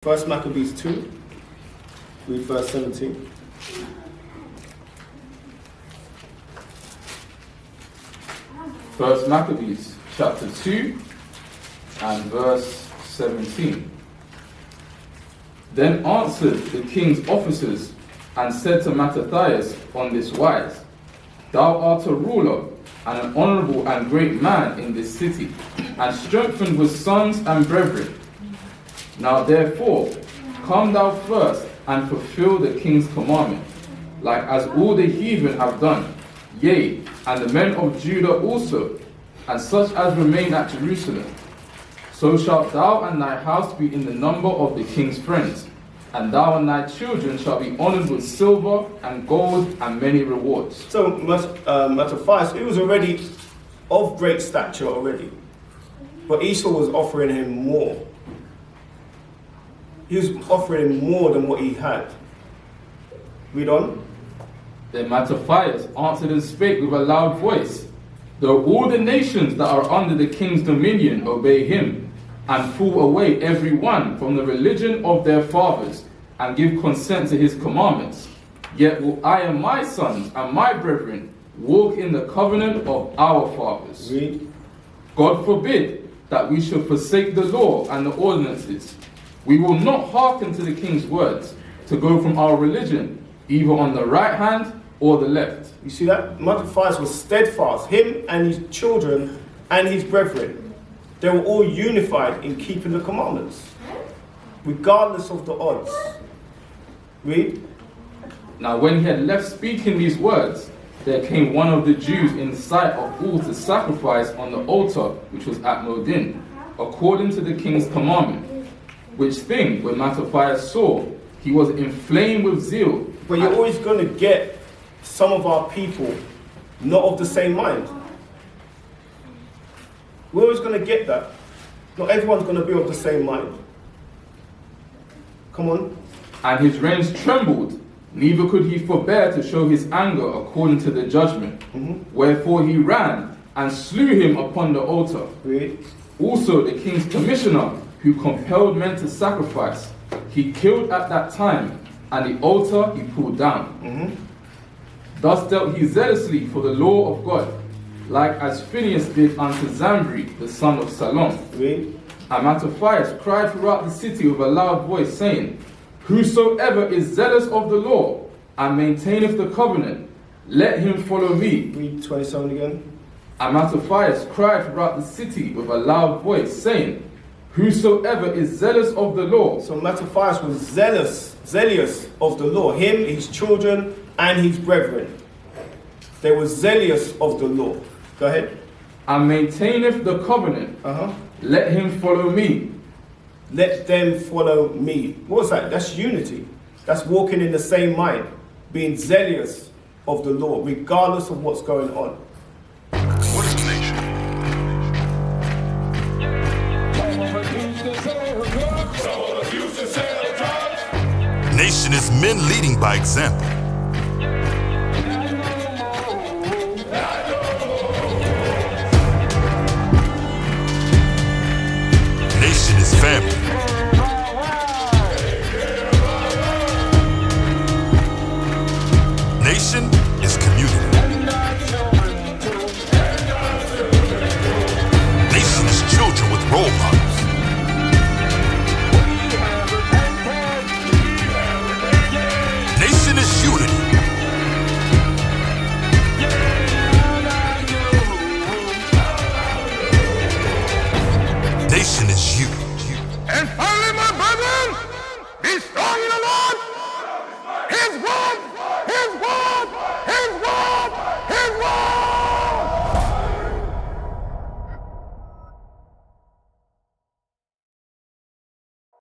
First Maccabees 2, read verse 17. First Maccabees chapter 2 and verse 17. Then answered the king's officers and said to Mattathias on this wise, Thou art a ruler and an honorable and great man in this city, and strengthened with sons and brethren. Now therefore, come thou first and fulfill the king's commandment, like as all the heathen have done, yea, and the men of Judah also, and such as remain at Jerusalem. So shalt thou and thy house be in the number of the king's friends, and thou and thy children shall be honored with silver and gold and many rewards. So Mattathias, he was already of great stature already, but Esau was offering him more. He was offering him more than what he had. Read on. Then Mattathias answered and spake with a loud voice, Though all the nations that are under the king's dominion obey him, and fall away every one from the religion of their fathers, and give consent to his commandments, yet will I and my sons and my brethren walk in the covenant of our fathers. Read. God forbid that we should forsake the law and the ordinances. We will not hearken to the king's words, to go from our religion, either on the right hand or the left. You see that? Mattathias was steadfast, him and his children and his brethren. They were all unified in keeping the commandments, regardless of the odds. Read. Now when he had left speaking these words, there came one of the Jews in sight of all to sacrifice on the altar which was at Modin, according to the king's commandment. Which thing, when Mattathias saw, he was inflamed with zeal. But you're always going to get some of our people not of the same mind. We're always going to get that. Not everyone's going to be of the same mind. Come on. And his reins trembled, neither could he forbear to show his anger according to the judgment. Wherefore he ran and slew him upon the altar. Read. Also the king's commissioner, who compelled men to sacrifice, he killed at that time, and the altar he pulled down. Thus dealt he zealously for the law of God, like as Phinehas did unto Zambri, the son of Salom. Read. And Mattathias cried throughout the city with a loud voice, saying, Whosoever is zealous of the law, and maintaineth the covenant, let him follow me. Read 27 again. And Mattathias cried throughout the city with a loud voice, saying, Whosoever is zealous of the law. So Mattathias was zealous of the law. Him, his children, and his brethren. They were zealous of the law. Go ahead. And maintaineth the covenant. Let him follow me. Let them follow me. What's that? That's unity. That's walking in the same mind. Being zealous of the law, regardless of what's going on. What is the nation? Nation is men leading by example. Nation is family. Nation is community. Nation is children with role models. Nation is unity. Nation is you. And finally, my brethren, be strong in the Lord, His word